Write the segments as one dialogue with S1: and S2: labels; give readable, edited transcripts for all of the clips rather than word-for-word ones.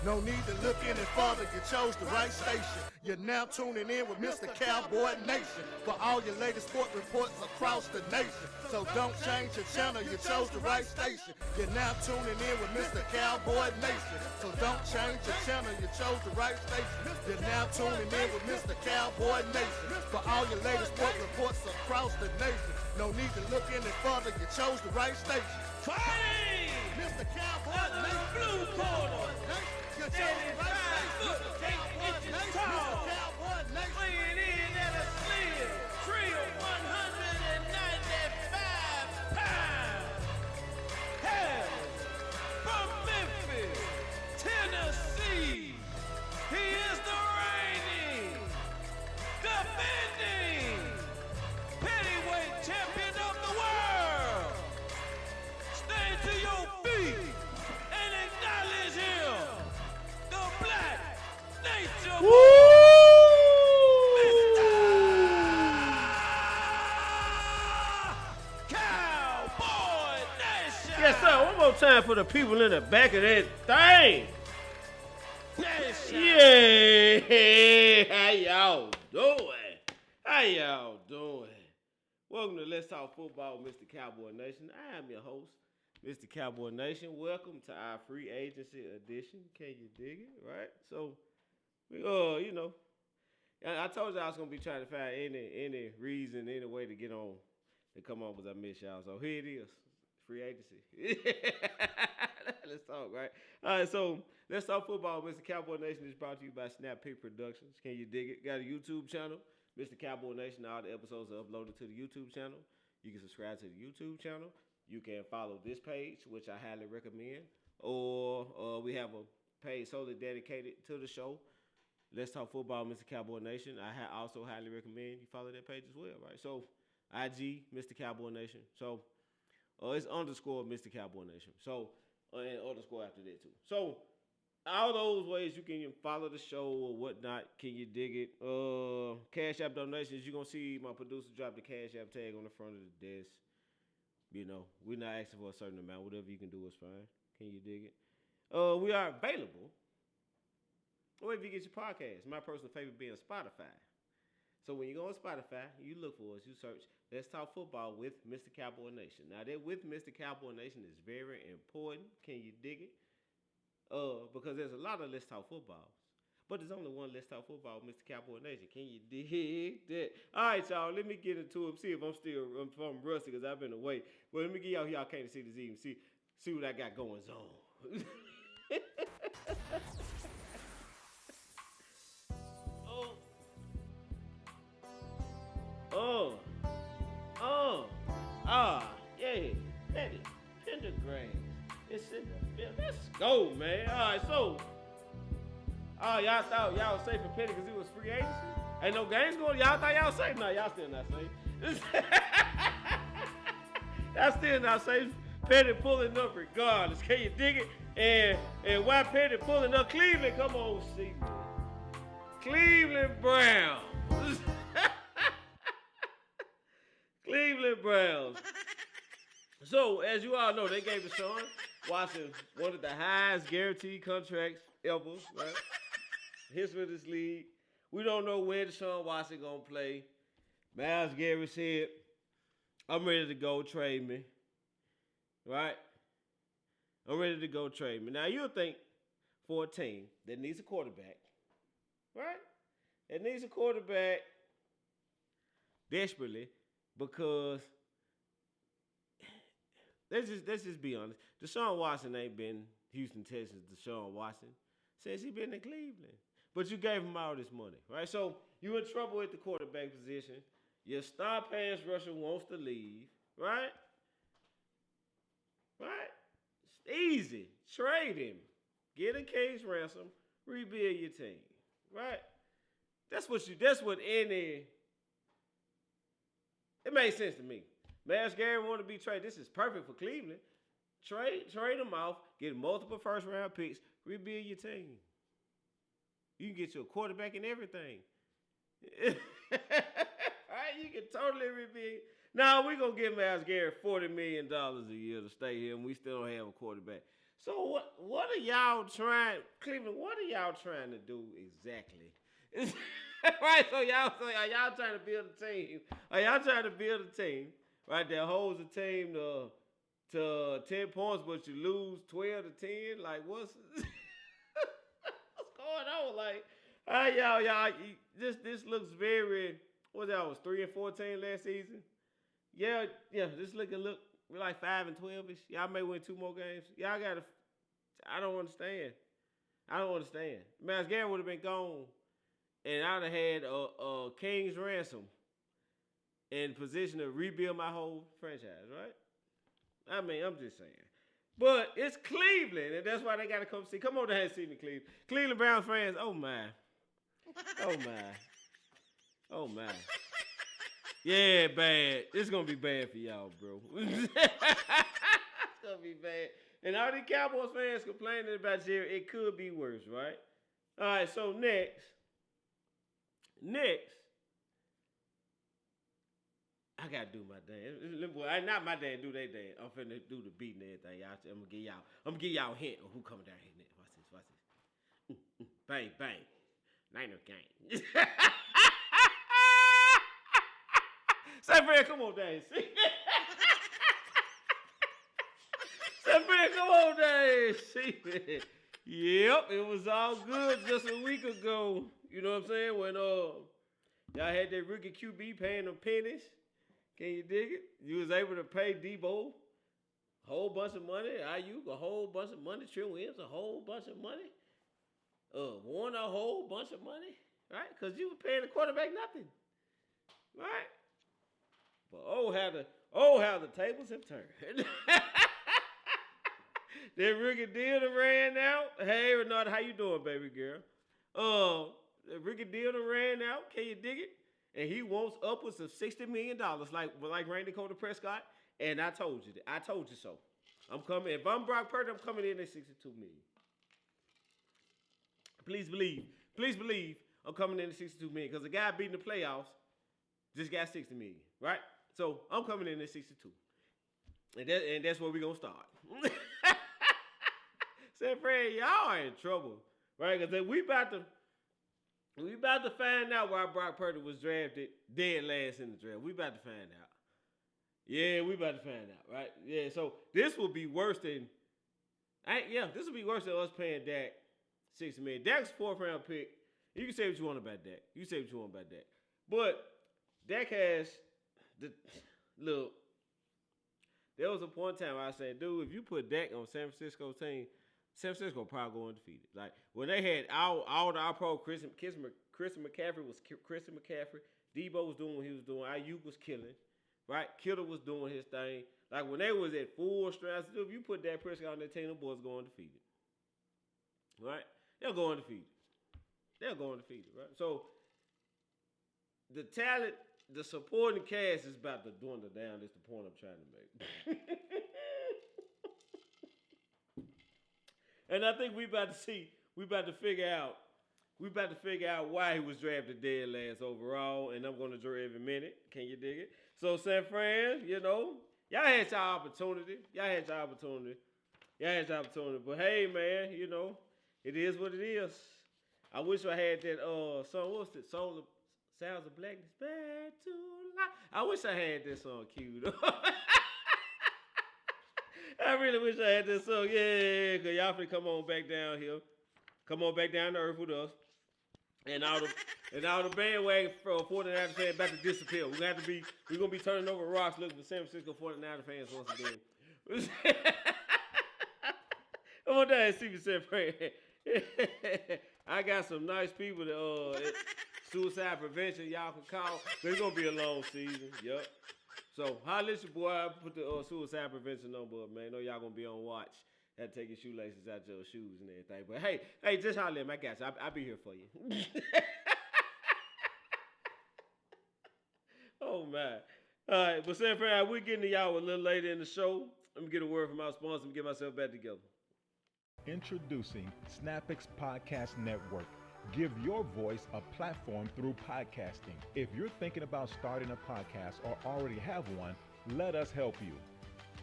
S1: No need to look any further, you chose the right station. You're now tuning in with Mr. Cowboy Nation for all your latest sport reports across the nation. So don't change your channel, you chose the right station. You're now tuning in with Mr. Cowboy Nation. So don't change your channel, you chose the right station. You're now tuning in with Mr. Cowboy Nation for all your latest sport reports across the nation. No need to look any further, you chose the right station.
S2: Fighting!
S1: Mr. Cowboy Nation.
S2: Blue corner.
S1: You chose the right station.
S2: 8 inches tall. Weighing in at a slim, trio 195 pounds. Hail from Memphis, Tennessee. He is the reigning, defending heavyweight champion of the world. Stand to your feet and acknowledge him, the Black Nature Boy, Mr. Cowboy Nation.
S3: Yes, sir. One more time for the people in the back of that thing.
S2: Nation.
S3: Yeah. How y'all doing? How y'all doing? Welcome to Let's Talk Football with Mr. Cowboy Nation. I am your host, Mr. Cowboy Nation. Welcome to our free agency edition. Can you dig it? Right? So, we I told you I was gonna be trying to find any reason, any way to get on to come on because I miss y'all. So here it is. Free agency. Let's talk, right? All right, so Let's Talk Football with Mr. Cowboy Nation is brought to you by Snap Pick Productions. Can you dig it? Got a YouTube channel, Mr. Cowboy Nation. All the episodes are uploaded to the YouTube channel. You can subscribe to the YouTube channel. You can follow this page, which I highly recommend. Or we have a page solely dedicated to the show. Let's Talk Football, Mr. Cowboy Nation. I also highly recommend you follow that page as well, right? So, IG, Mr. Cowboy Nation. So, it's underscore Mr. Cowboy Nation. So, and underscore after that, too. So, all those ways you can follow the show or whatnot. Can you dig it? Cash App donations. You're going to see my producer drop the Cash App tag on the front of the desk. You know, we're not asking for a certain amount. Whatever you can do is fine. Can you dig it? We are available wherever you get your podcast. My personal favorite being Spotify. So when you go on Spotify, you look for us. You search Let's Talk Football with Mr. Cowboy Nation. Now, that with Mr. Cowboy Nation is very important. Can you dig it? Because there's a lot of Let's Talk Footballs. But there's only one Let's Talk Football with Mr. Cowboy Nation. Can you dig that? All right, y'all. Let me get into it. See if I'm rusty because I've been away. Well, let me get y'all can't see this even. See what I got going on. Yeah. Pentagram. It's in the field. Let's go, man. All right, so. Y'all thought y'all was safe for Petty because it was free agency? Ain't no games going. Y'all thought y'all safe? No, y'all still not safe. Y'all still not safe. Petty pulling up regardless. Can you dig it? And why Petty pulling up? Cleveland, come on, see me. Cleveland Browns. Cleveland Browns. So, as you all know, they gave Deshaun Watson one of the highest guaranteed contracts ever, right? History of this league. We don't know where Deshaun Watson gonna play. Myles Garrett said, I'm ready to go, trade me. Right? I'm ready to go, trade me. Now, you'll think for a team that needs a quarterback, right? It needs a quarterback desperately because let's just be honest. Deshaun Watson ain't been Houston Texans Deshaun Watson since he been in Cleveland. But you gave him all this money, right? So you in trouble at the quarterback position. Your star pass rusher wants to leave, right? Right? It's easy. Trade him. Get a case ransom. Rebuild your team, right? That's what any. It made sense to me. Myles Garrett wanted to be traded. This is perfect for Cleveland. Trade him off. Get multiple first round picks. Rebuild your team. You can get you a quarterback and everything. All right, you can totally rebuild. Now we're gonna give Myles Garrett $40 million a year to stay here, and we still don't have a quarterback. So what are y'all trying, Cleveland? What are y'all trying to do exactly? Right. So are y'all trying to build a team? Are y'all trying to build a team? Right. That holds a team to 10 points, but you lose 12 to 10. Like what's what's going on? Like, y'all. This looks very. What that was 3-14 last season. Yeah. This look we're like 5-12ish. Y'all may win 2 more games. Y'all gotta. I don't understand. Myles Garrett would have been gone, and I'd have had a King's ransom in position to rebuild my whole franchise. Right? I mean, I'm just saying. But it's Cleveland, and that's why they gotta come see. Come on down and see me, Cleveland. Cleveland Browns fans. Oh my. Oh my. Yeah, bad. It's gonna be bad for y'all, bro. It's gonna be bad. And all these Cowboys fans complaining about Jerry, it could be worse, right? All right, so next, I gotta do my dance. Well, not my dance, do their dance. I'm finna do the beat and everything. I'm gonna give y'all a hint of who coming down here next. Watch this. Bang, bang. Niner gang. Say, Fred, come on down. See? Say, Fred, come on down. See? Yep, it was all good just a week ago. You know what I'm saying? When y'all had that rookie QB paying them pennies. Can you dig it? You was able to pay Debo a whole bunch of money. Ayuk a whole bunch of money. Trent Williams a whole bunch of money. Warren a whole bunch of money. Right? Because you were paying the quarterback nothing. Right? But how the tables have turned. That rookie deal that ran out. Hey, Renata, how you doing, baby girl? The rookie deal that ran out. Can you dig it? And he wants upwards of $60 million, like Randy Dakota Prescott. And I told you so. I'm coming. If I'm Brock Purdy, I'm coming in at $62 million. Please believe I'm coming in at $62 million because the guy beating the playoffs just got $60 million, right? So I'm coming in at 62. And that's where we're going to start. Said, Fred, y'all are in trouble, right? Because we about to find out why Brock Purdy was drafted dead last in the draft. We about to find out. Yeah, we about to find out, right? Yeah, so this will be worse than us paying Dak $60 million. Dak's 4th round pick. You can say what you want about Dak. But Dak has look, there was a point in time where I said, dude, if you put Dak on San Francisco's team, San Francisco probably go undefeated. Like when they had all the All-Pro, Christian McCaffrey was Christian McCaffrey. Debo was doing what he was doing. Ayuk was killing, right? Kittle was doing his thing. Like when they was at full strength, if you put Dak Prescott on that team, the boys go undefeated, right? They'll go undefeated, right? So the talent. The supporting cast is about to dwindle down. That's the point I'm trying to make. And I think we about to figure out why he was drafted dead last overall. And I'm going to draw every minute. Can you dig it? So San Fran, y'all had your opportunity. But hey, man, it is what it is. I wish I had that song. What's it? Sounds of Blackness, bad to life. I wish I had this song queued up. I really wish I had this song. Yeah, because y'all finna come on back down here. Come on back down to earth with us. And all the bandwagon for 49ers fans about to disappear. We're gonna be turning over rocks looking for San Francisco 49ers fans once again. Come on down and see me, San Fran. I got some nice people that suicide prevention y'all can call. It's gonna be a long season. Yep. So holla at your boy. I put the suicide prevention number up, man. I know y'all gonna be on watch. Had to take your shoelaces out your shoes and everything. But hey, just holler at me. I got you. I'll be here for you. Oh man. All right, but San Fran, we're getting to y'all a little later in the show. Let me get a word from our sponsor and get myself back together.
S4: Introducing SnapX Podcast Network. Give your voice a platform through podcasting. If you're thinking about starting a podcast or already have one, let us help you.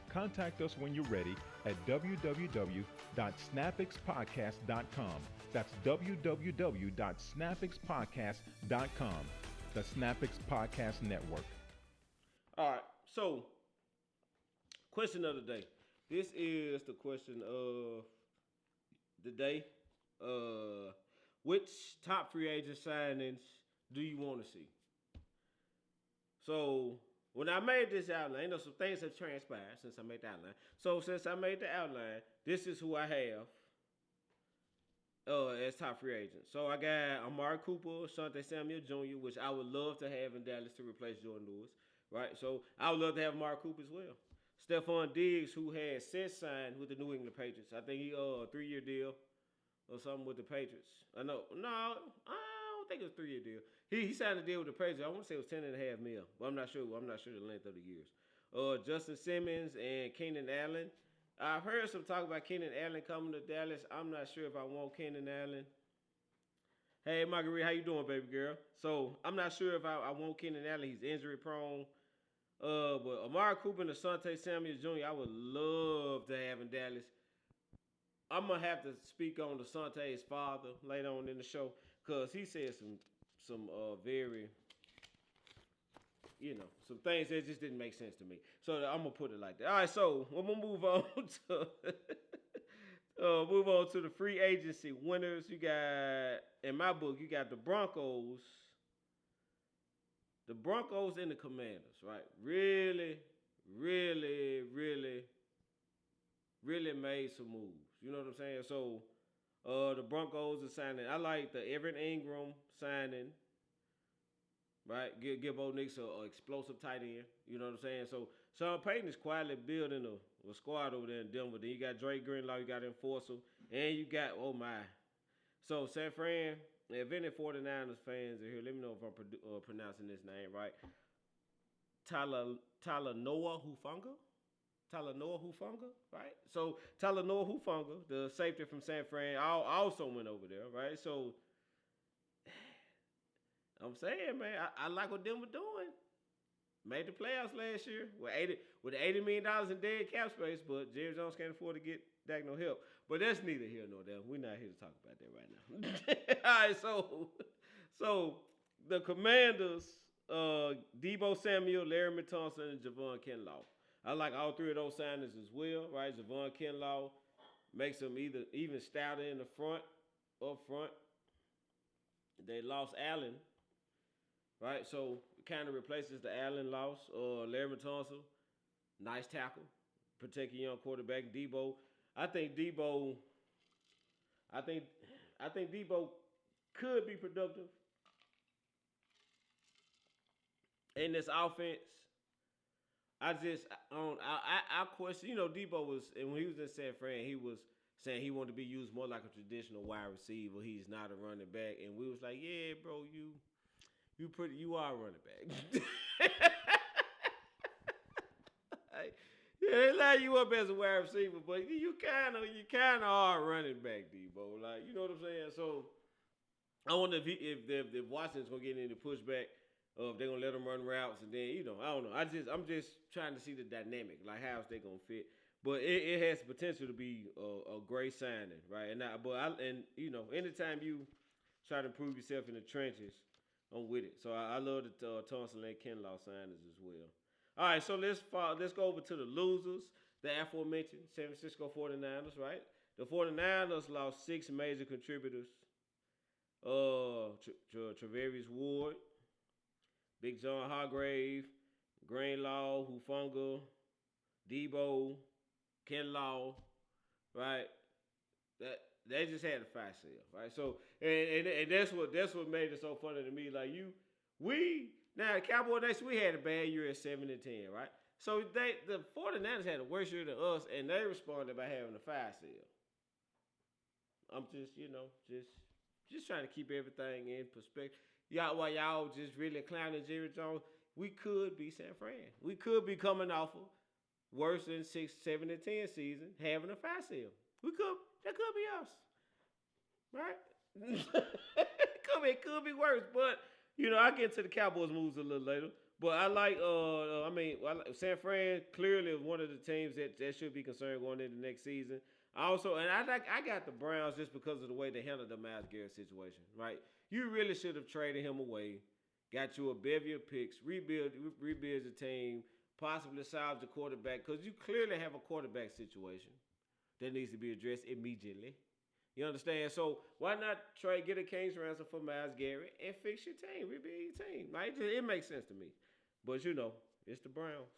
S4: Contact us when you're ready at www.snapixpodcast.com. That's www.snapixpodcast.com. The Snapix Podcast Network.
S3: All right, so question of the day. This is the question of the day. Which top free agent signings do you want to see? So when I made this outline, some things have transpired since I made the outline. So since I made the outline, this is who I have as top free agents. So I got Amari Cooper, Asante Samuel Jr., which I would love to have in Dallas to replace Jordan Lewis. Right? So I would love to have Amari Cooper as well. Stephon Diggs, who had since signed with the New England Patriots. I think he 3-year deal or something with the Patriots. I don't think it was a 3-year deal. He signed a deal with the Patriots. I want to say it was $10.5 million, but I'm not sure. I'm not sure the length of the years. Justin Simmons and Keenan Allen. I've heard some talk about Keenan Allen coming to Dallas. I'm not sure if I want Keenan Allen. Hey, Marguerite, how you doing, baby girl? So I'm not sure if I want Keenan Allen. He's injury prone. But Amari Cooper and Asante Samuel Jr., I would love to have in Dallas. I'm going to have to speak on Asante's father later on in the show because he said some very, some things that just didn't make sense to me. So I'm going to put it like that. All right, so we're going to move on to the free agency winners. You got, in my book, you got the Broncos. The Broncos and the Commanders, right? Really, really, really, really made some moves. You know what I'm saying? So, the Broncos are signing. I like the Evan Ingram signing, right? Give Bo Nix an explosive tight end. You know what I'm saying? So, Sean Payton is quietly building a squad over there in Denver. Then you got Drake Greenlaw, you got Enforcer, and you got, oh my. So, San Fran. If any 49ers fans are here, let me know if I'm pronouncing this name right. Talanoa Hufanga, right? So Talanoa Hufanga, the safety from San Fran, also went over there, right? So I'm saying, man, I like what Denver doing. Made the playoffs last year with $80 million in dead cap space, but Jerry Jones can't afford to get Dak no help. But that's neither here nor there. We're not here to talk about that right now. All right, so the Commanders, Deebo Samuel, Larry Thompson, and Javon Kinlaw. I like all three of those signings as well, right? Javon Kinlaw makes them even stouter in the front, up front. They lost Allen, right? So it kind of replaces the Allen loss. Larry Thompson, nice tackle, protecting young quarterback. Deebo. I think Deebo could be productive in this offense. I question. Deebo was, and when he was in San Fran, he was saying he wanted to be used more like a traditional wide receiver. He's not a running back, and we was like, yeah, bro, you are a running back. Yeah, they line you up as a wide receiver, but you kind of are running back, Deebo. Like, you know what I'm saying? So I wonder if Washington's gonna get any pushback, if they're gonna let them run routes, and then I don't know. I'm just trying to see the dynamic, like how's they gonna fit. But it has potential to be a great signing, right? Anytime you try to improve yourself in the trenches, I'm with it. So I love the Thompson and Kinlaw signings as well. All right, so let's go over to the losers, the aforementioned San Francisco 49ers, right? The 49ers lost 6 major contributors. Travarius Ward, Big John Hargrave, Greenlaw, Hufanga, Deebo, Kinlaw, right? They just had a fire sale, right? So and that's what made it so funny to me. Like now the Cowboy Nation, we had a bad year at 7-10, right? So the 49ers had a worse year than us, and they responded by having a fire sale. I'm just trying to keep everything in perspective. While y'all just really clowning Jerry Jones, we could be San Fran. We could be coming off of worse than 6, 7-10 season, having a fire sale. That could be us, right? It could be worse, but I get to the Cowboys moves a little later. But I like, San Fran clearly is one of the teams that should be concerned going into next season. I got the Browns just because of the way they handled the Myles Garrett situation, right? You really should have traded him away, got you a bevy of picks, rebuild the team, possibly salvage the quarterback, because you clearly have a quarterback situation that needs to be addressed immediately. You understand? So why not get a King's ransom for Myles Garrett and fix your team, rebuild your team? Right? It makes sense to me. But it's the Browns.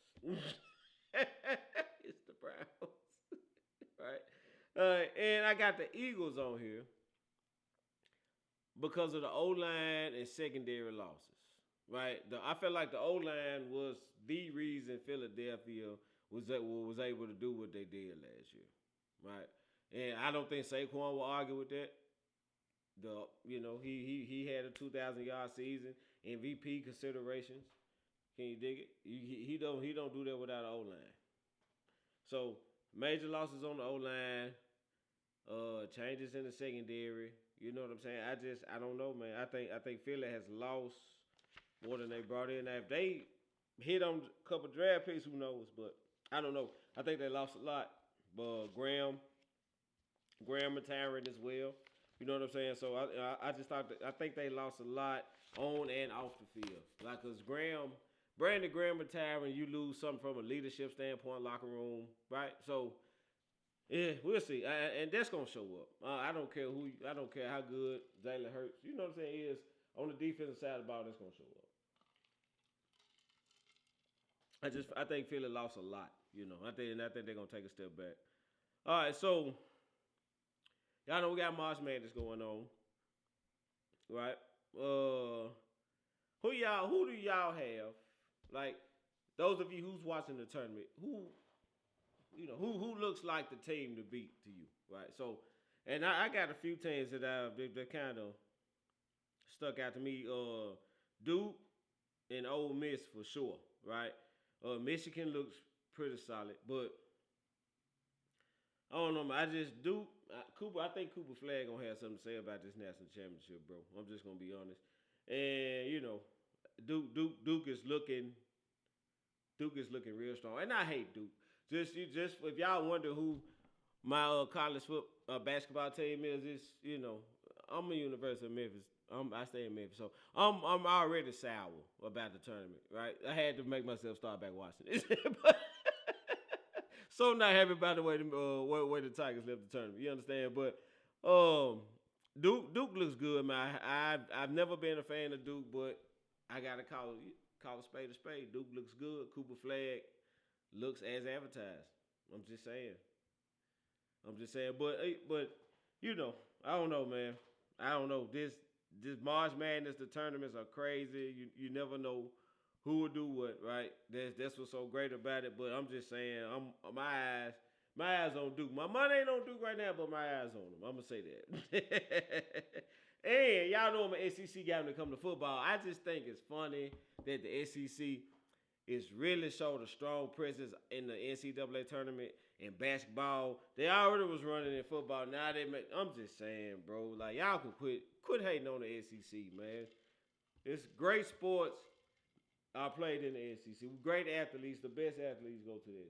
S3: It's the Browns. Right? And I got the Eagles on here because of the O-line and secondary losses. Right? I felt like the O-line was the reason Philadelphia was able to do what they did last year. Right? And I don't think Saquon will argue with that. He had a 2,000-yard season, MVP considerations. Can you dig it? He don't do that without an O-line. So major losses on the O-line, changes in the secondary. You know what I'm saying? I don't know, man. I think Philly has lost more than they brought in. Now, if they hit on a couple draft picks, who knows? But I don't know. I think they lost a lot. But Graham retiring as well. You know what I'm saying? So I think they lost a lot on and off the field. Like, cause Brandon Graham retiring, you lose something from a leadership standpoint, locker room, right? So yeah, we'll see, and that's gonna show up. I don't care how good Jalen Hurts, you know what I'm saying, is on the defensive side of the ball. That's gonna show up. I think Philly lost a lot. I think they're gonna take a step back. All right, so y'all know we got March Madness going on, right? Who do y'all have? Like, those of you who's watching the tournament, who looks like the team to beat to you, right? So, and I got a few teams that kind of stuck out to me. Duke and Ole Miss for sure, right? Michigan looks pretty solid, but I don't know, man. I think Cooper Flag gonna have something to say about this national championship, bro. I'm just gonna be honest. And Duke is looking real strong, and I hate Duke. Just if y'all wonder who my college basketball team is, I'm a University of Memphis. I stay in Memphis, so I'm already sour about the tournament, right? I had to make myself start back watching it, but so not happy about the way the Tigers left the tournament. You understand? But Duke looks good, man. I've never been a fan of Duke, but I gotta call a spade a spade. Duke looks good. Cooper Flag looks as advertised. I'm just saying. But I don't know, man. I don't know. This March Madness, the tournaments are crazy. You never know who will do what, right? That's what's so great about it. But I'm just saying, my eyes on Duke. My money ain't on Duke right now, but my eyes on them. I'm gonna say that. And y'all know I'm an SEC guy when it comes to football. I just think it's funny that the SEC is really showed a strong presence in the NCAA tournament and basketball. They already was running in football. Now I'm just saying, bro. Like, y'all can quit hating on the SEC, man. It's great sports are played in the SEC. Great athletes, the best athletes go to the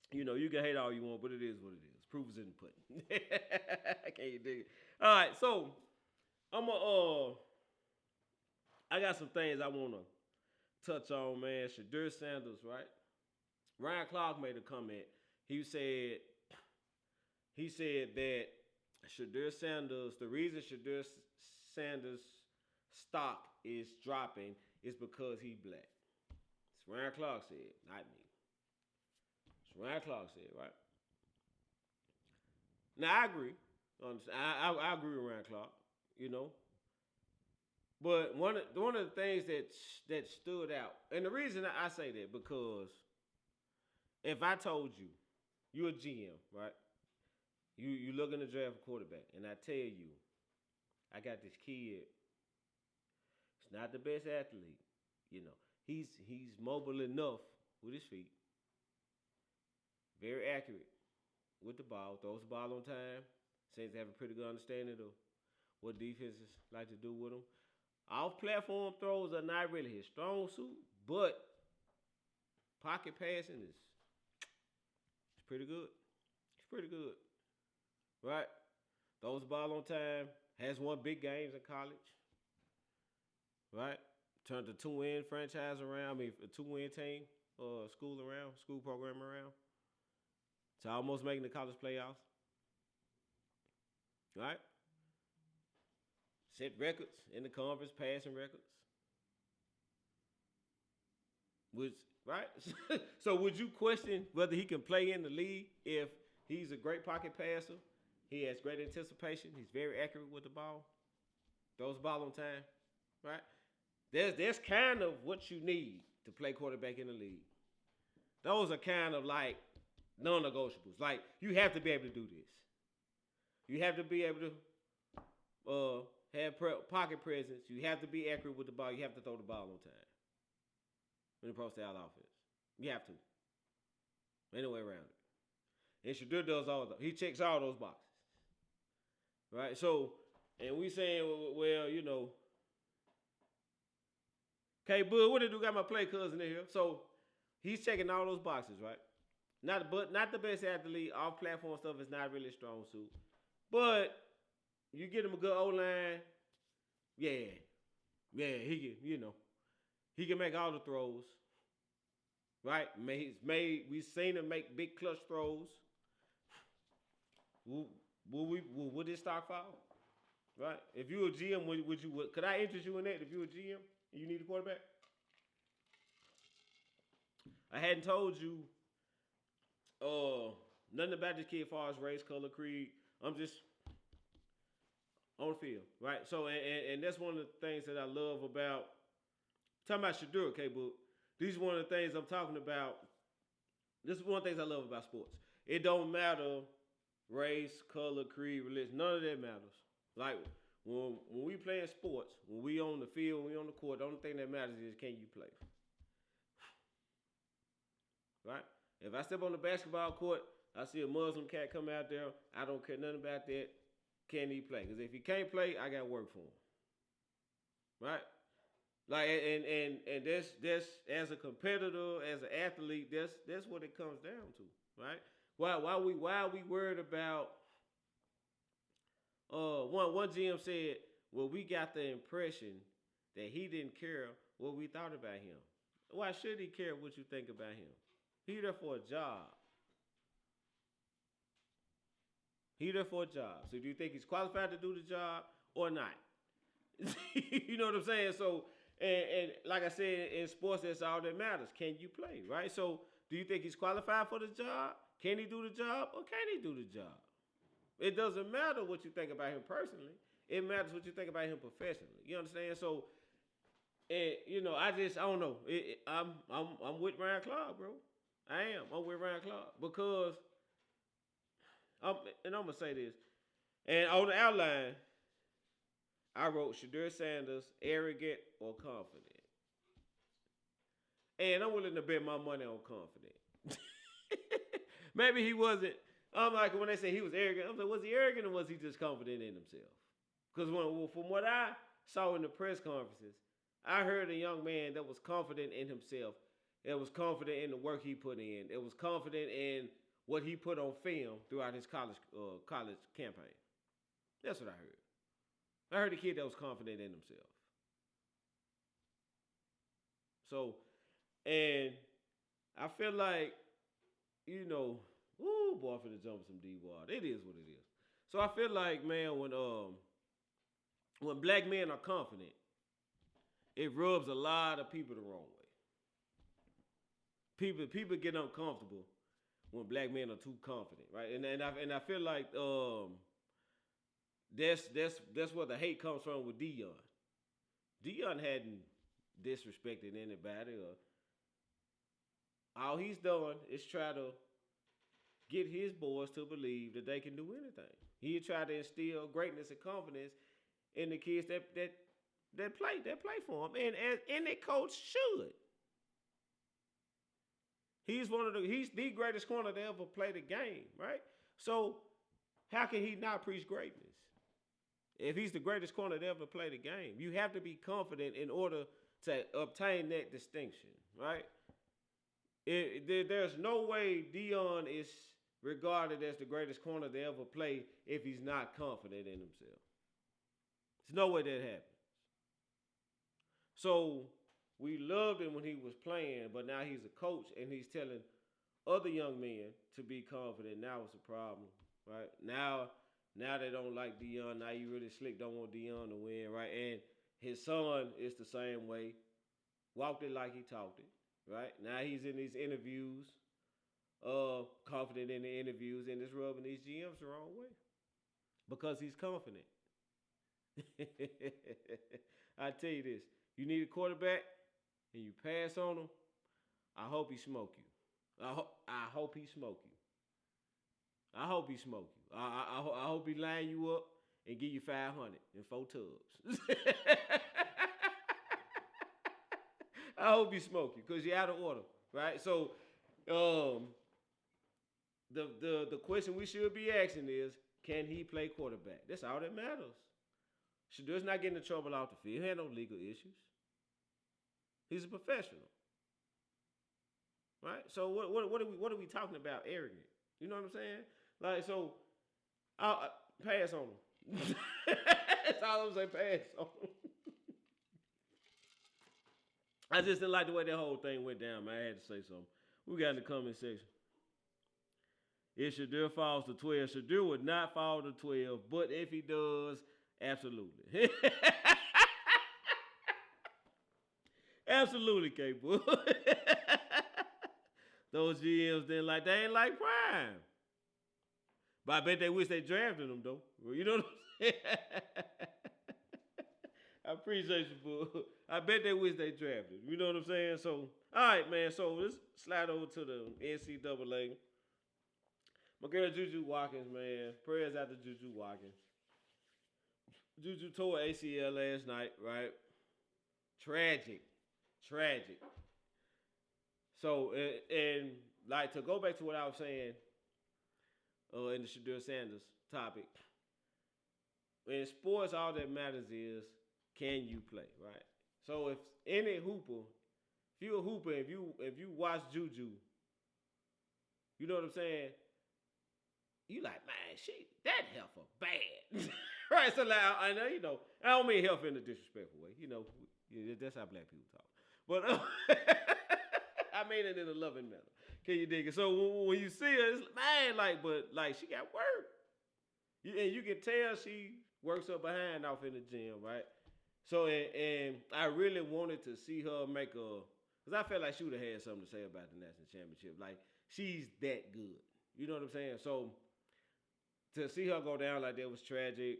S3: SEC. You can hate all you want, but it is what it is. Proof is in the pudding. Can you dig it? All right, so I got some things I want to touch on, man. Shedeur Sanders, right? Ryan Clark made a comment. He said that Shedeur Sanders, the reason Shedeur Sanders' stock is dropping is because he black. It's Ryan Clark said, not me. It's Ryan Clark said, right? Now, I agree. I agree with Ryan Clark, But one of the things that stood out, and the reason I say that, because if I told you, you're a GM, right? You looking to draft a quarterback, and I tell you, I got this kid. He's not the best athlete, He's mobile enough with his feet, very accurate with the ball, throws the ball on time. Saints have a pretty good understanding of what defenses like to do with him. Off-platform throws are not really his strong suit, but pocket passing is it's pretty good. It's pretty good, right? Throws the ball on time. Has won big games in college, right? Turned a 2-win franchise around. I mean, a 2-win team, school program around. To almost making the college playoffs, right? Set records in the conference, passing records. Right? So would you question whether he can play in the league if he's a great pocket passer? He has great anticipation. He's very accurate with the ball. Throws the ball on time, right? There's kind of what you need to play quarterback in the league. Those are kind of like non-negotiables. Like, you have to be able to do this. You have to be able to have pocket presence. You have to be accurate with the ball. You have to throw the ball on time when it pro style offense. You have to. Ain't no way around it. And Shedeur does all that. He checks all those boxes. Right? So, and we saying, well, you know, K Bud, what did you got my play cousin in here? So he's checking all those boxes, right? Not the best athlete. Off-platform stuff is not really a strong suit. But you get him a good O-line, yeah, he can make all the throws, right? We've seen him make big clutch throws. Would this stock fall? Right? If you were a GM, could I interest you in that? If you were a GM and you need a quarterback? I hadn't told you nothing about this kid as far as race, color, creed. I'm just on the field, right? So, and that's one of the things that I love about talking about Shedeur, K-Book. These are one of the things I'm talking about. This is one of the things I love about sports. It don't matter race, color, creed, religion. None of that matters. Like, when we play in sports, when we on the field, when we on the court, the only thing that matters is can you play. Right? If I step on the basketball court, I see a Muslim cat come out there, I don't care nothing about that. Can he play? Because if he can't play, I got work for him. Right? Like, and that's as a competitor, as an athlete, that's what it comes down to, right? Why are we worried about? One GM said, well, we got the impression that he didn't care what we thought about him. Why should he care what you think about him? He there for a job. He there for a job. So do you think he's qualified to do the job or not? You know what I'm saying? So, and like I said, in sports, that's all that matters. Can you play, right? So do you think he's qualified for the job? Can he do the job or can he do the job? It doesn't matter what you think about him personally. It matters what you think about him professionally. You understand? So, and you know, I don't know. I'm with Ryan Clark, bro. I'm with Ryan Clark because I'm gonna say this. And on the outline, I wrote Shedeur Sanders, arrogant or confident. And I'm willing to bet my money on confident. Maybe he wasn't. I'm like, when they say he was arrogant, I'm like, was he arrogant or was he just confident in himself? Because from what I saw in the press conferences, I heard a young man that was confident in himself. That was confident in the work he put in. It was confident in what he put on film throughout his college campaign. That's what I heard. I heard a kid that was confident in himself. So, and I feel like, you know, ooh, boy, I'm finna jump some D-wad. It is what it is. So I feel like, man, when black men are confident, it rubs a lot of people the wrong way. People get uncomfortable when black men are too confident, right? And I feel like that's where the hate comes from with Deion. Deion hadn't disrespected anybody. All he's done is try to get his boys to believe that they can do anything. He tried to instill greatness and confidence in the kids that play for him, and the coach should. He's the greatest corner to ever play the game, right? So how can he not preach greatness? If he's the greatest corner to ever play the game, you have to be confident in order to obtain that distinction, right? There's no way Deion is regarded as the greatest corner to ever play if he's not confident in himself. There's no way that happens. So we loved him when he was playing, but now he's a coach and he's telling other young men to be confident. Now it's a problem, right? Now they don't like Deion. Now you really slick, don't want Deion to win, right? And his son is the same way. Walked it like he talked it, right? Now he's in these interviews, confident in the interviews, and it's rubbing these GMs the wrong way because he's confident. I tell you this, you need a quarterback and you pass on him, I hope he smoke you. I hope he smoke you. I hope he smoke you. I hope he line you up and give you 500 in 4 tubs. I hope he smoke you because you're out of order, right? So, the question we should be asking is, can he play quarterback? That's all that matters. Shadir's not getting in trouble off the field. He had no legal issues. He's a professional, right? So what are we talking about? Arrogant. You know what I'm saying? Like, so I'll pass on him. That's all I'm saying. Pass on him. I just didn't like the way that whole thing went down, man. I had to say something. We got in the comment section. If Shadir falls to 12, Shadir would not fall to 12, but if he does, absolutely. Absolutely, K-Boy. Those GMs didn't like, they ain't like Prime. But I bet they wish they drafted him, though. You know what I'm saying? I appreciate you, boo. I bet they wish they drafted him. You know what I'm saying? So, all right, man. So, let's slide over to the NCAA. My girl, Juju Watkins, man. Prayers out to Juju Watkins. Juju tore ACL last night, right? Tragic. So, and like, to go back to what I was saying in the Shadir Sanders topic, in sports, all that matters is, can you play, right? So, if any hooper, if you're a hooper, if you watch Juju, you know what I'm saying? You like, man, that heifer bad. Right? So, like, I know, you know, I don't mean heifer in a disrespectful way. You know, that's how black people talk. But I mean it in a loving manner. Can you dig it? So when you see her, it's, man, like, but like she got work. And you can tell she works her behind off in the gym, right? So and I really wanted to see her make because I felt like she would have had something to say about the national championship. Like, she's that good. You know what I'm saying? So to see her go down like that was tragic.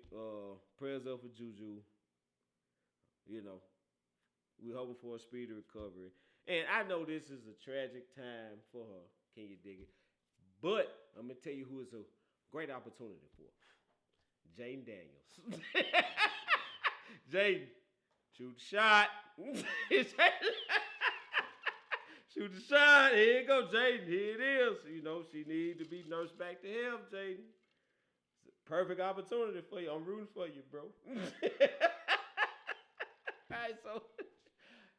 S3: Prayers up for Juju. You know, we're hoping for a speedy recovery. And I know this is a tragic time for her. Can you dig it? But I'm going to tell you who is a great opportunity for. Jayden Daniels. Jayden, shoot the shot. Shoot the shot. Here you go, Jayden. Here it is. You know, she needs to be nursed back to health, Jayden. It's a perfect opportunity for you. I'm rooting for you, bro. All right, so,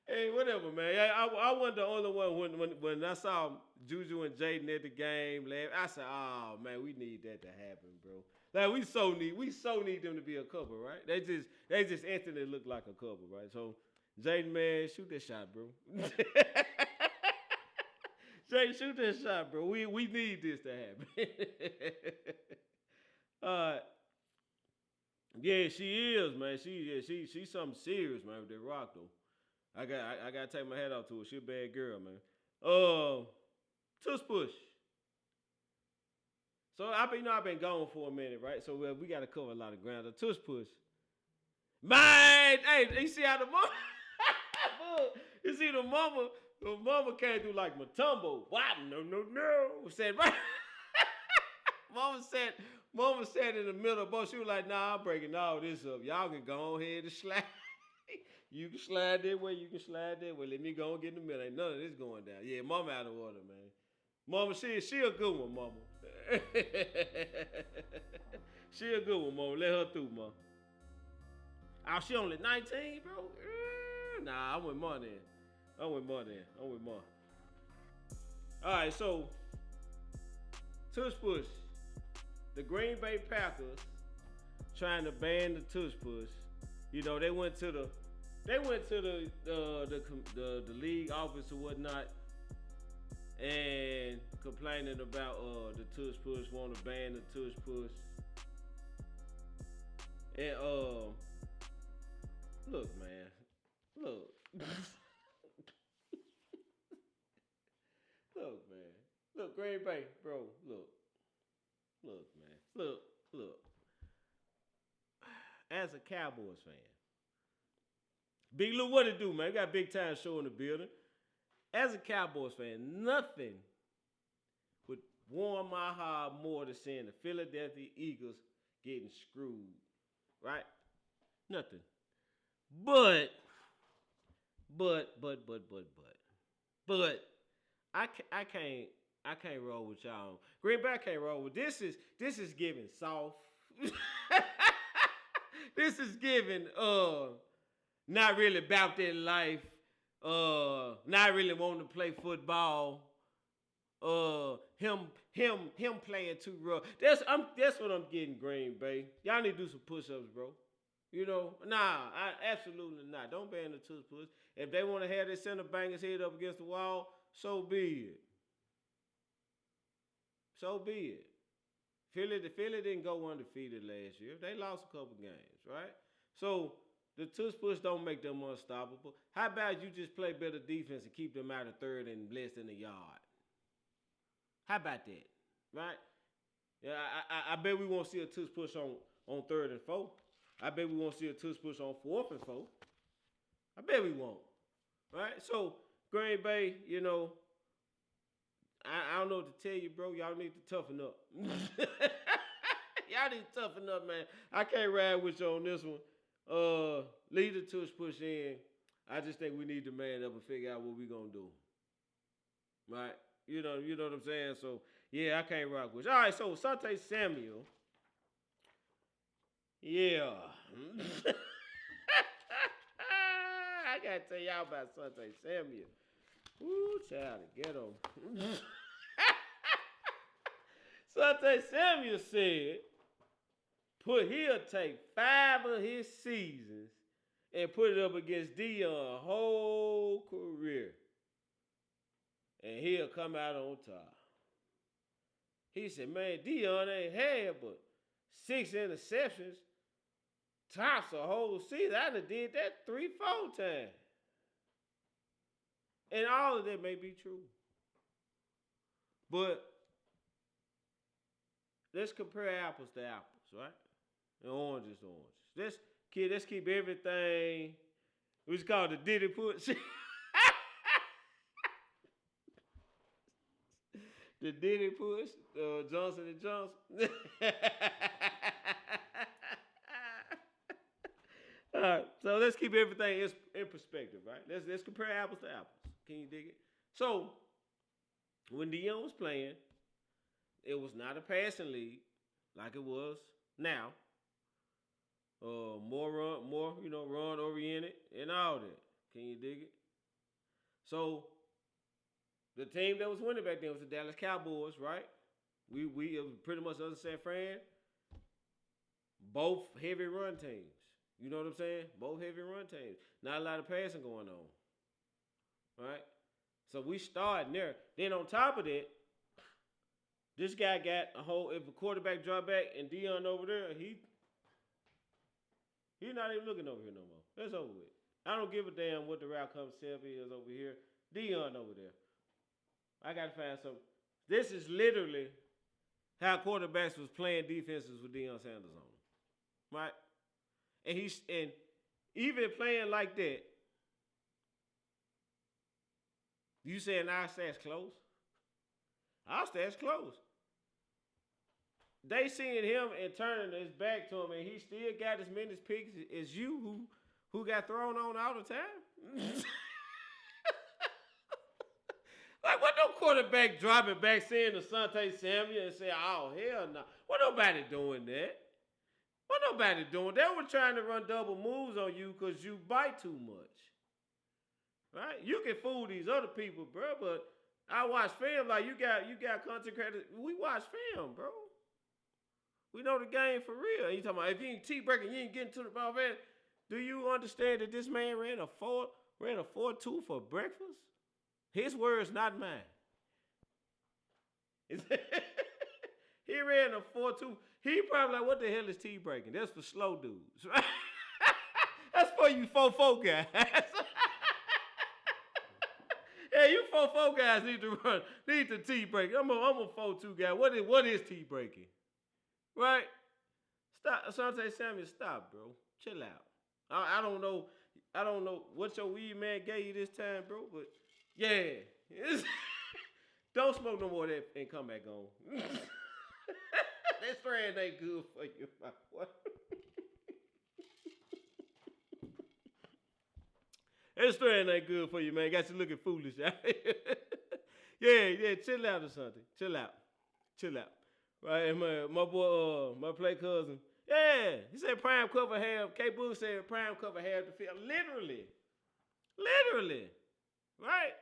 S3: hey, whatever, man. I wasn't the only one when I saw Juju and Jayden at the game. I said, oh man, we need that to happen, bro. Like, we so need them to be a couple, right? They just instantly look like a couple, right? So, Jayden, man, shoot that shot, bro. Jayden, shoot that shot, bro. We need this to happen. Yeah, she is, man. She's something serious, man, with that rock, though. I gotta take my hat off to her. She a bad girl, man. Tush Push. So I've been gone for a minute, right? So we gotta cover a lot of ground. The Tush Push. Man, hey, you see how the mama you see the mama came through like Matumbo. Wow, no. Said right. Mama sat in the middle of both. She was like, nah, I'm breaking all this up. Y'all can go ahead and slide. You can slide that way. You can slide that way. Let me go and get in the middle. Ain't none of this going down. Yeah, mama out of order, man. Mama, she a good one, mama. She a good one, mama. Let her through, mama. Oh, she only 19, bro? Nah, I'm with more then. I'm with more. All right, so tush push. The Green Bay Packers trying to ban the tush push. You know, they went to the league office or whatnot and complaining about the tush push, want to ban the tush push. And look, man, look. Look, man. Look, Green Bay, bro. Look, man. Look. As a Cowboys fan, Big Lou, what it do, man? We got big time show in the building. As a Cowboys fan, nothing would warm my heart more than seeing the Philadelphia Eagles getting screwed, right? Nothing. But I can't roll with y'all. Green Bay can't roll with this is giving soft. This is giving not really about their life, not really wanting to play football. Him playing too rough. That's what I'm getting, Green Bay. Y'all need to do some push-ups, bro. You know, absolutely not. Don't ban the tush push. If they want to have their center bang his head up against the wall, so be it. So be it. Philly didn't go undefeated last year. They lost a couple games, right? So the tush push don't make them unstoppable. How about you just play better defense and keep them out of third and less than a yard? How about that, right? Yeah, I bet we won't see a tush push on 3rd and 4. I bet we won't see a tush push on 4th and 4. I bet we won't, right? So Green Bay, you know, I don't know what to tell you, bro. Y'all need to toughen up. Y'all need to toughen up, man. I can't ride with you on this one. Lead the tush push in. I just think we need to man up and figure out what we're going to do. Right? You know what I'm saying? So, yeah, I can't rock with you. All right, so Asante Samuel. Yeah. I got to tell y'all about Asante Samuel. Ooh, child, get him. Asante Samuel said, he'll take 5 of his seasons and put it up against Deion's whole career. And he'll come out on top. He said, man, Deion ain't had but 6 interceptions. Tops a whole season. I done did that 3-4 times. And all of that may be true. But let's compare apples to apples, right? And oranges to oranges. Let's keep everything. We just call it the Diddy push. The Diddy push, Johnson & Johnson. All right, so let's keep everything in perspective, right? Let's compare apples to apples. Can you dig it? So, when Deion was playing, it was not a passing league like it was now. More run oriented and all that. Can you dig it? So, the team that was winning back then was the Dallas Cowboys, right? We pretty much other San Fran. Both heavy run teams. You know what I'm saying? Both heavy run teams. Not a lot of passing going on. Right? So we starting there. Then on top of that, this guy got if a quarterback drop back and Deion over there, he not even looking over here no more. That's over with. I don't give a damn what the route comes self is over here. Deion over there. I got to find something. This is literally how quarterbacks was playing defenses with Deion Sanders on them. Right? And even playing like that, you saying our stats close? Our stats close. They seeing him and turning his back to him, and he still got as many picks as you who got thrown on all the time. Like, what no quarterback dropping back saying to Asante Samuel and say, oh, hell no. What nobody doing that? What nobody doing? They were trying to run double moves on you because you bite too much. Right? You can fool these other people, bro, but I watch film like you got content creators. We watch film, bro. We know the game for real. And you talking about if you ain't T-breaking, you ain't getting to the ball, man. Do you understand that this man ran a 4.2 for breakfast? His words, not mine. He ran a 4.2. He probably like, what the hell is T-breaking? That's for slow dudes, right? That's for you 4-4 guys. Yeah, you 4-4 guys need to T-break. I'm a 4.2 guy. What is T-breaking? Right? Stop, Asante Samuel, stop, bro. Chill out. I don't know what your weed man gave you this time, bro, but yeah. Don't smoke no more of that and come back on. That strand ain't good for you, my boy. That strand ain't good for you, man. Got you looking foolish out here. Yeah, chill out or something. Chill out. Right, and my boy, my play cousin, yeah, he said prime cover half. K. Boog said prime cover half the field. Literally, right?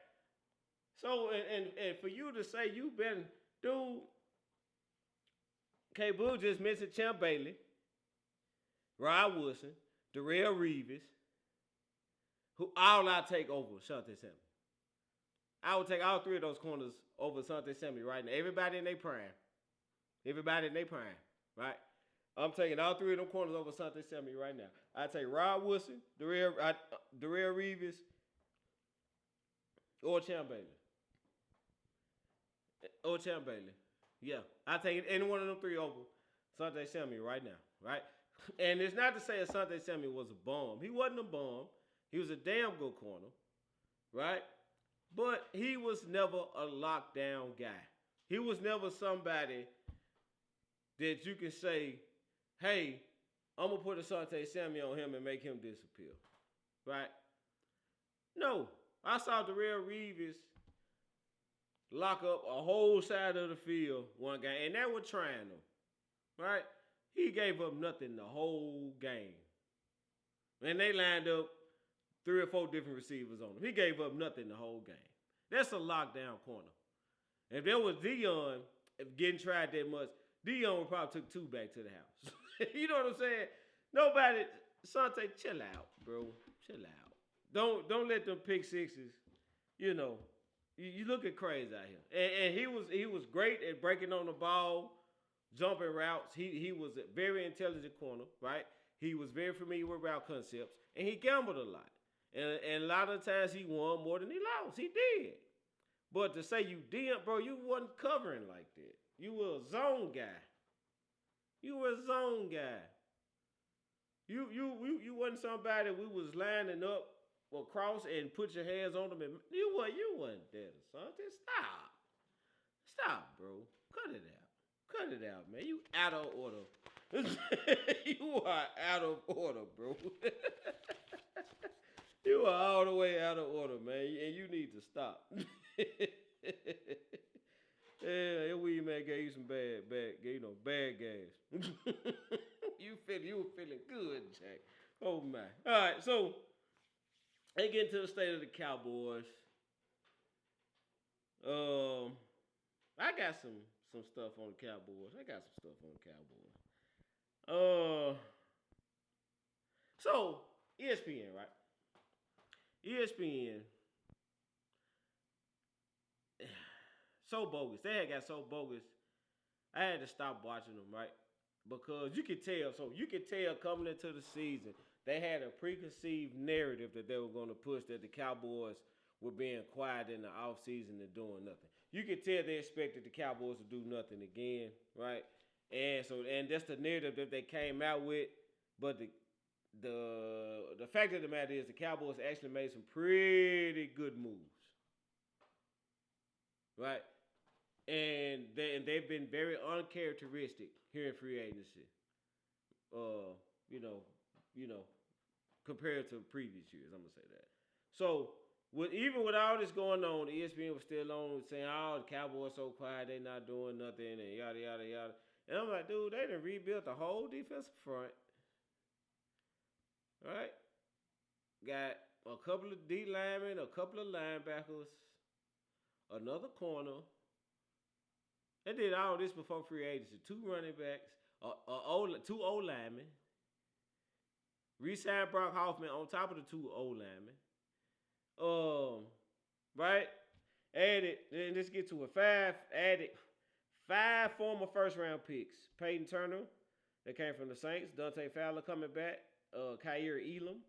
S3: So, and for you to say you been, dude, K. Boog just mentioned Champ Bailey, Rod Woodson, Darrelle Revis, who all I take over Asante Samuel. I would take all three of those corners over Asante Samuel right now. Everybody in their prime, right? I'm taking all three of them corners over Asante Samuel right now. I take Rod Woodson, Darrelle Revis, or Champ Bailey. Yeah, I take any one of them three over Asante Samuel right now, right? And it's not to say Asante Samuel was a bum. He wasn't a bum. He was a damn good corner, right? But he was never a lockdown guy. He was never somebody that you can say, hey, I'm going to put Asante Samuel on him and make him disappear, right? No. I saw Darrelle Revis lock up a whole side of the field one game, and that was trying him, right? He gave up nothing the whole game. And they lined up 3 or 4 different receivers on him. He gave up nothing the whole game. That's a lockdown corner. If there was Dion getting tried that much, Dion would probably took 2 back to the house. You know what I'm saying? Nobody, Asante, chill out, bro. Chill out. Don't let them pick sixes, you know. You looking crazy out here. And he was great at breaking on the ball, jumping routes. He was a very intelligent corner, right? He was very familiar with route concepts, and he gambled a lot. And a lot of times he won more than he lost. He did. But to say you didn't, bro, you wasn't covering like that. You were a zone guy. You wasn't somebody we was lining up across and put your hands on them. And you wasn't there, Asante. Stop, bro. Cut it out, man. You out of order. You are out of order, bro. You are all the way out of order, man, and you need to stop. Yeah, that weed man gave you some bad gas. You were feeling good, Jack. Oh my. All right, so they get into the state of the Cowboys. I got some stuff on the Cowboys. So ESPN, right? ESPN, so bogus. They had got so bogus. I had to stop watching them, right? Because you could tell coming into the season, they had a preconceived narrative that they were going to push, that the Cowboys were being quiet in the offseason and doing nothing. You could tell they expected the Cowboys to do nothing again, right? And that's the narrative that they came out with. But the fact of the matter is the Cowboys actually made some pretty good moves, right? And they've been very uncharacteristic here in free agency. Compared to previous years, I'm gonna say that. So even with all this going on, the ESPN was still on saying, "Oh, the Cowboys so quiet, they not doing nothing," and yada yada yada. And I'm like, dude, they done rebuilt the whole defensive front. Right? Got a couple of D linemen, a couple of linebackers, another corner. They did all this before free agency. 2 running backs, 2 O linemen. Re-signed Brock Hoffman on top of the 2 O linemen. Right? Added, then let's get to it. Added 5 former first-round picks. Peyton Turner, that came from the Saints. Dante Fowler coming back. Kyer Elam.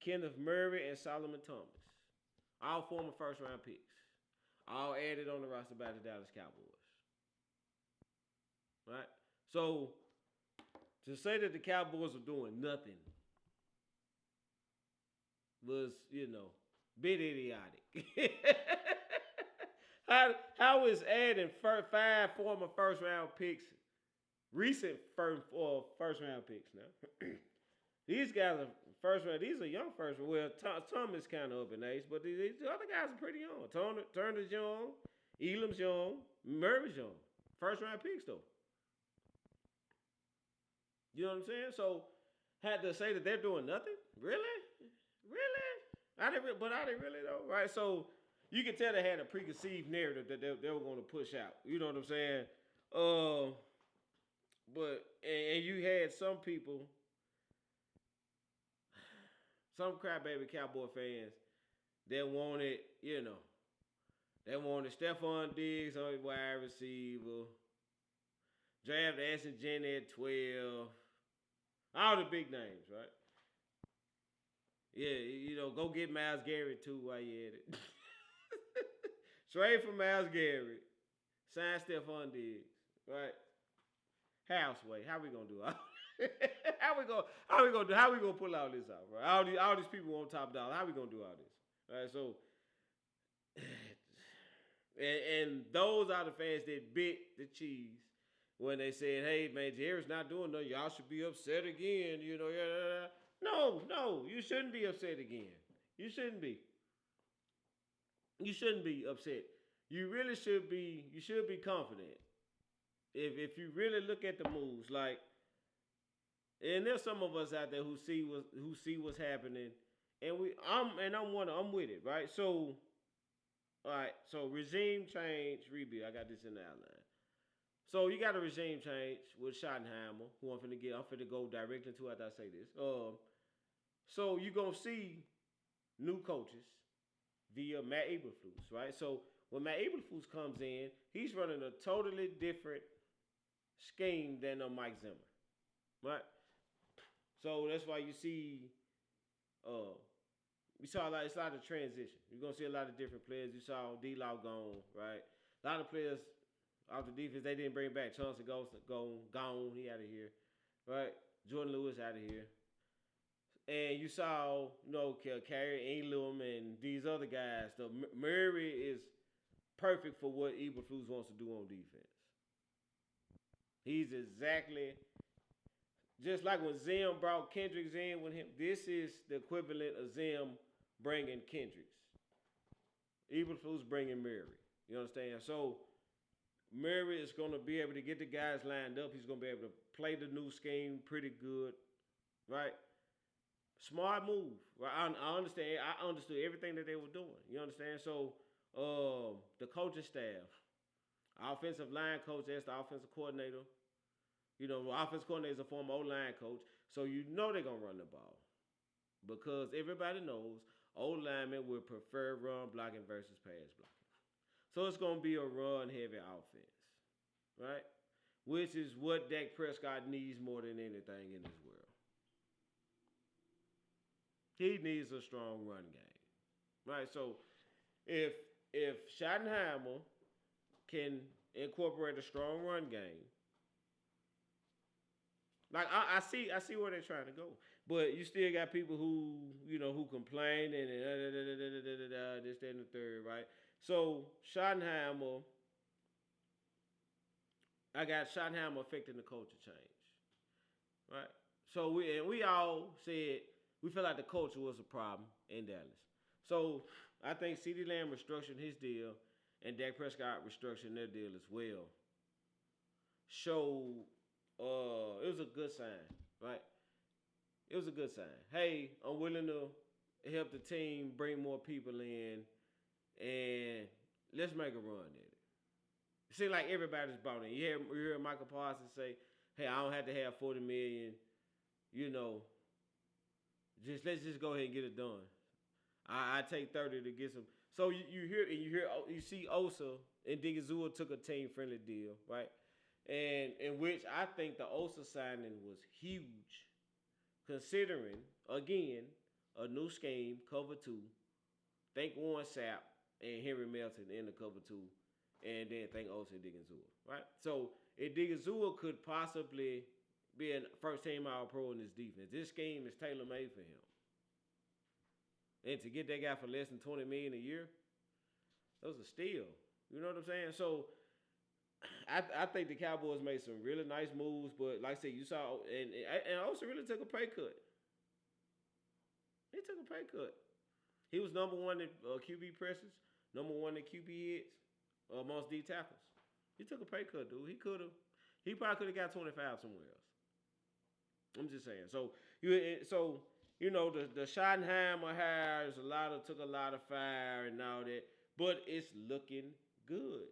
S3: Kenneth Murray, and Solomon Thomas. All former first-round picks. All added on the roster by the Dallas Cowboys. Right? So, to say that the Cowboys are doing nothing was, bit idiotic. How is adding 5 former first-round picks, recent first-round picks now? These guys are first round. These are young first round. Well, Tom is kind of up in age, but the other guys are pretty young. Turner's young. Elam's young. Murray's young. First round picks, though. You know what I'm saying? So, had to say that they're doing nothing? Really? I didn't really, though, right? So, you can tell they had a preconceived narrative that they were going to push out. You know what I'm saying? But you had some people, some crybaby Cowboy fans that wanted, they wanted Stephon Diggs on wide receiver, draft Ashton Jennings at 12, all the big names, right? Yeah, go get Myles Garrett too while you at it. Trade for Myles Garrett, sign Stephon Diggs, right? Houseway, how we gonna do all? How we gonna pull all this out, right? All these people on top dollar. How we gonna do all this? All right, so and those are the fans that bit the cheese when they said, "Hey, man, Jerry's not doing nothing. Y'all should be upset again." No, you shouldn't be upset again. You shouldn't be. You shouldn't be upset. You really should be. You should be confident. If you really look at the moves, like. And there's some of us out there who see what's happening, and I'm with it, right? So, all right. So regime change, rebuild. I got this in the outline. So you got a regime change with Schottenheimer, who I'm finna go directly to after I say this. So you're gonna see new coaches via Matt Eberflus, right? So when Matt Eberflus comes in, he's running a totally different scheme than Mike Zimmer, right? So that's why you see, it's a lot of transition. You're gonna see a lot of different players. You saw D-Law gone, right? A lot of players off the defense they didn't bring back. Chauncey gone. He out of here, right? Jordan Lewis out of here, and you saw, Kyer Elam and these other guys. So Murray is perfect for what Eberflus wants to do on defense. He's exactly. Just like when Zim brought Kendricks in with him, this is the equivalent of Zim bringing Kendricks. Eberflus bringing Murray. You understand? So Murray is going to be able to get the guys lined up. He's going to be able to play the new scheme pretty good, right? Smart move. Right? I understand. I understood everything that they were doing. You understand? So the coaching staff, offensive line coach, that's the offensive coordinator. The offensive coordinator is a former O-line coach, so they're going to run the ball. Because everybody knows O-linemen would prefer run blocking versus pass blocking. So it's going to be a run-heavy offense, right? Which is what Dak Prescott needs more than anything in this world. He needs a strong run game, right? So if Schottenheimer can incorporate a strong run game, like I see where they're trying to go, but you still got people who complain and this, that, and the third, right? So Schottenheimer, I got Schottenheimer affecting the culture change, right? So we all said we felt like the culture was a problem in Dallas. So I think CeeDee Lamb restructured his deal and Dak Prescott restructured their deal as well. showed it was a good sign, right? It was a good sign. Hey, I'm willing to help the team bring more people in, and let's make a run at it. It seems like everybody's bought in. You hear Michael Parsons say, "Hey, I don't have to have 40 million. You know, let's just go ahead and get it done. I take 30 to get some." So you see Osa and Digazua took a team friendly deal, right? And in which I think the Osa signing was huge, considering again a new scheme, cover two. Think Warren Sapp and Henry Melton in the cover two, and then think Osa and Digazua, right? So if Digazua could possibly be a first team All-Pro in this defense, this scheme is tailor made for him. And to get that guy for less than $20 million a year, that was a steal. You know what I'm saying? So I think the Cowboys made some really nice moves, but like I said, you saw and Osa really took a pay cut. He took a pay cut. He was number one in QB presses, number one in QB hits amongst D tackles. He took a pay cut, dude. He probably could have got 25 somewhere else. I'm just saying. So you know the Schottenheimer hire took a lot of fire and all that, but it's looking good.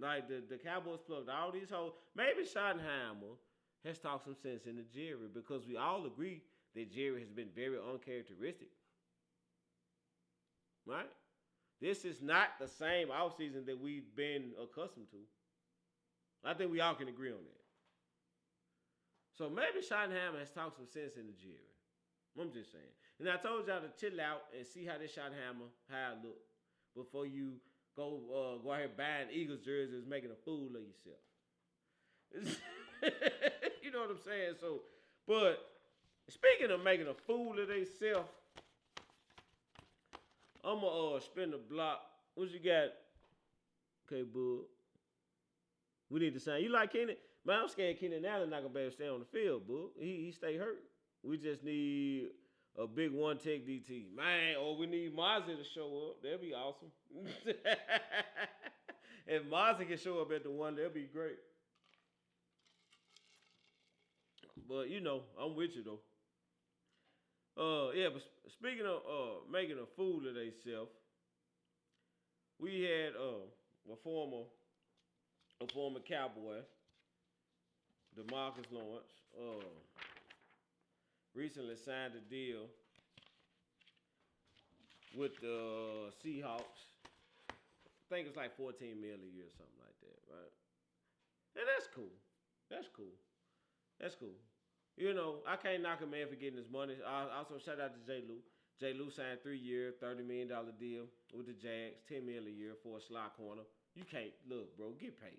S3: Like the Cowboys plugged all these holes. Maybe Schottenheimer has talked some sense into Jerry, because we all agree that Jerry has been very uncharacteristic. Right? This is not the same offseason that we've been accustomed to. I think we all can agree on that. So maybe Schottenheimer has talked some sense into Jerry. I'm just saying. And I told y'all to chill out and see how this Schottenheimer, how it look, before you go out here buying Eagles jerseys, making a fool of yourself. You know what I'm saying? So, but speaking of making a fool of themselves, I'm gonna spin the block. What you got? Okay, bud. We need to sign. You like Keenan? Man, I'm scared Keenan Allen not gonna be able to stay on the field, bud. He stay hurt. We just need a big one-tech DT. Man, or we need Mozzie to show up. That'd be awesome. If Mozzie can show up at the one, that'd be great. But, you know, I'm with you, though. Yeah, but speaking of making a fool of themselves, we had a former Cowboy, DeMarcus Lawrence, recently signed a deal with the Seahawks. I think it's like $14 million a year or something like that, right? And that's cool. That's cool. You know, I can't knock a man for getting his money. I also shout out to J. Lou. J. Lou signed 3-year, $30 million deal with the Jags, $10 million a year for a slot corner. You can't, look, bro, get paid.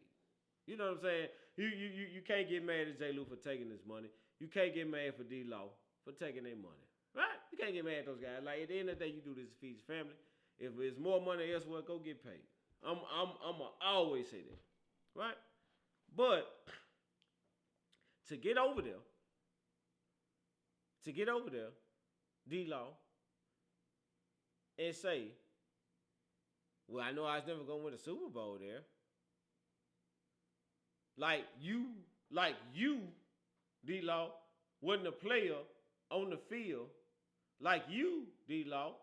S3: You know what I'm saying? You can't get mad at J. Lou for taking his money. You can't get mad for D-Law for taking their money. Right? You can't get mad at those guys. Like, at the end of the day, you do this to feed your family. If there's more money elsewhere, go get paid. I'm always say that. Right? But to get over there, D-Law, and say, well, I know I was never going to win a Super Bowl there. Like you, D-Law, wasn't a player on the field. Like you, D-Law,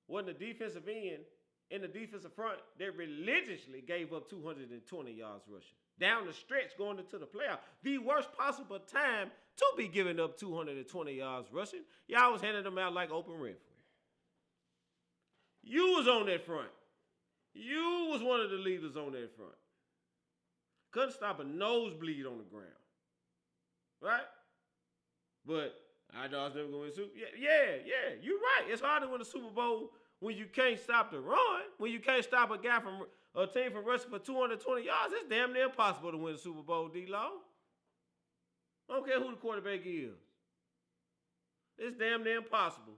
S3: wasn't a defensive end in the defensive front that religiously gave up 220 yards rushing. Down the stretch going into the playoff. The worst possible time to be giving up 220 yards rushing. Y'all was handing them out like open referee. You was on that front. You was one of the leaders on that front. Couldn't stop a nosebleed on the ground. Right? But I know I was never going to win a Super Bowl. Yeah, you're right. It's hard to win a Super Bowl when you can't stop the run, when you can't stop a team from rushing for 220 yards. It's damn near impossible to win a Super Bowl, D-Law. I don't care who the quarterback is. It's damn near impossible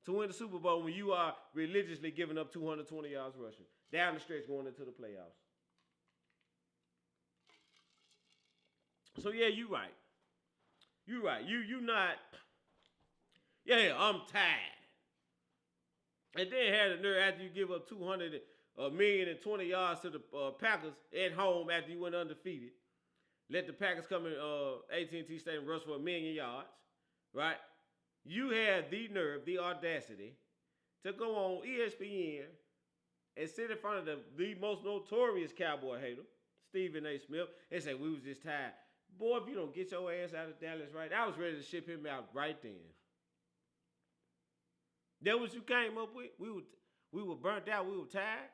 S3: to win the Super Bowl when you are religiously giving up 220 yards rushing down the stretch going into the playoffs. So yeah, you're right. You're right. You not. Yeah, I'm tired. And then had the nerve after you give up 200 1,020,000 yards to the Packers at home after you went undefeated. Let the Packers come in AT&T Stadium rush for 1,000,000 yards, right? You had the nerve, the audacity to go on ESPN and sit in front of the most notorious Cowboy hater, Stephen A. Smith, and say, we was just tired. Boy, if you don't get your ass out of Dallas right, I was ready to ship him out right then. That what you came up with? We were burnt out, we were tired?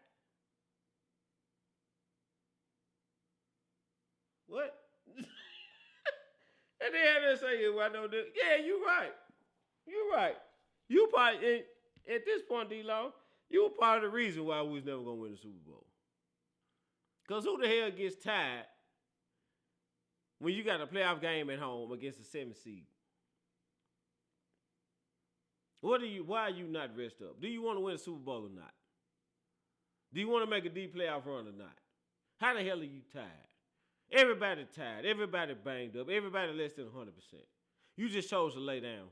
S3: What? And they had to say, well, I know this. Yeah, you're right. You're right. You probably, at this point, D-Law, you were part of the reason why we was never going to win the Super Bowl. Because who the hell gets tired when you got a playoff game at home against the 7th seed? Why are you not dressed up? Do you want to win a Super Bowl or not? Do you want to make a deep playoff run or not? How the hell are you tired? Everybody tired. Everybody banged up. Everybody less than 100%. You just chose to lay down.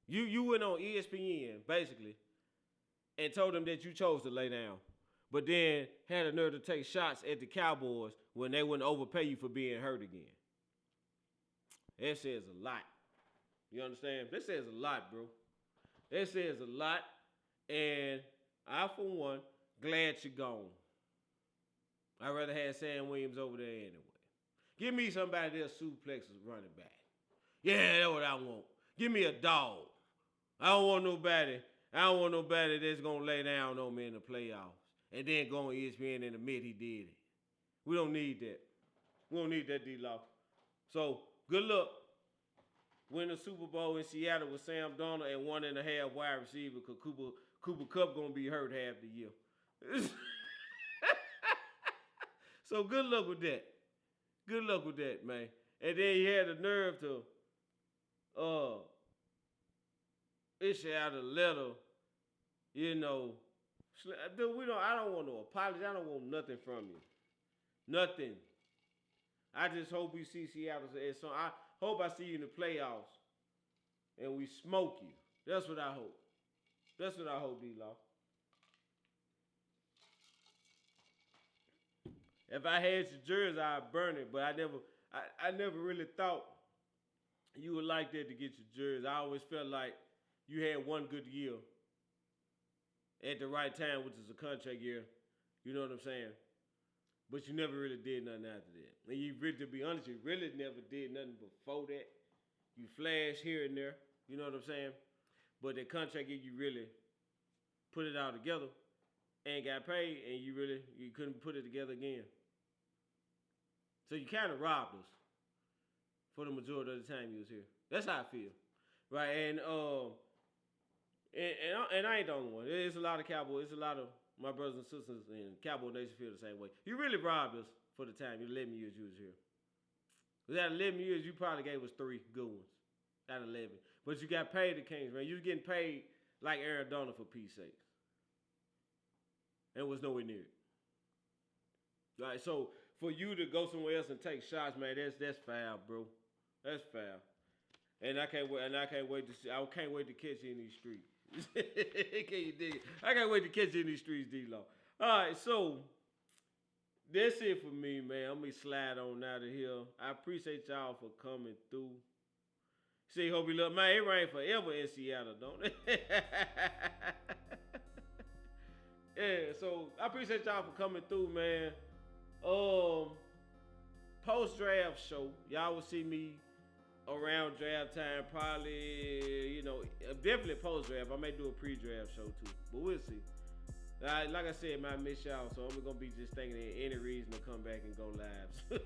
S3: You went on ESPN, basically, and told them that you chose to lay down, but then had a nerve to take shots at the Cowboys when they wouldn't overpay you for being hurt again. That says a lot. You understand? That says a lot, bro. That says a lot, and I, for one, glad you're gone. I'd rather have Sam Williams over there anyway. Give me somebody that suplexes running back. Yeah, that's what I want. Give me a dog. I don't want nobody that's going to lay down on me in the playoffs and then go on ESPN and admit he did it. We don't need that. We don't need that, D-Law. So, good luck. Win the Super Bowl in Seattle with Sam Darnold and 1.5 wide receiver because Cooper Kupp going to be hurt half the year. So, good luck with that. Good luck with that, man. And then he had the nerve to issue out a letter, dude, I don't want no apology. I don't want nothing from you. Nothing. I just hope we see Seattle. So I hope I see you in the playoffs and we smoke you. That's what I hope. That's what I hope, D-Law. If I had your jersey, I'd burn it, but I never really thought you would like that to get your jersey. I always felt like you had one good year at the right time, which is a contract year. You know what I'm saying? But you never really did nothing after that. And to be honest, you really never did nothing before that. You flashed here and there. You know what I'm saying? But that contract year, you really put it all together and got paid, and you couldn't put it together again. So you kind of robbed us for the majority of the time you was here. That's how I feel, right? And I ain't the only one. There's a lot of Cowboys. There's a lot of my brothers and sisters in Cowboy Nation feel the same way. You really robbed us for the time, the 11 years you was here. Because out of 11 years, you probably gave us 3 good ones out of 11. But you got paid the Kings, man. You was getting paid like Aaron Donald, for peace sake. And it was nowhere near it. All right, so for you to go somewhere else and take shots, man, that's foul, bro. That's foul. And I can't wait to see. I can't wait to catch you in these streets. Can you dig it? I can't wait to catch you in these streets, D-Law. All right, so that's it for me, man. I'm gonna slide on out of here. I appreciate y'all for coming through. See, hope you look, man. It rain forever in Seattle, don't it? Yeah, so I appreciate y'all for coming through, man. Post-draft show. Y'all will see me around draft time, probably, definitely post-draft. I may do a pre-draft show too, but we'll see. Like I said, man, I miss y'all, so I'm going to be just thinking of any reason to come back and go live.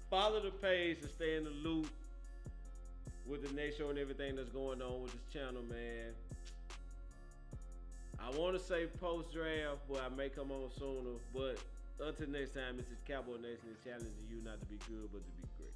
S3: Follow the page to stay in the loop with the next show and everything that's going on with this channel, man. I want to say post-draft, but I may come on sooner. But until next time, this is Cowboy Nation is challenging you not to be good, but to be great.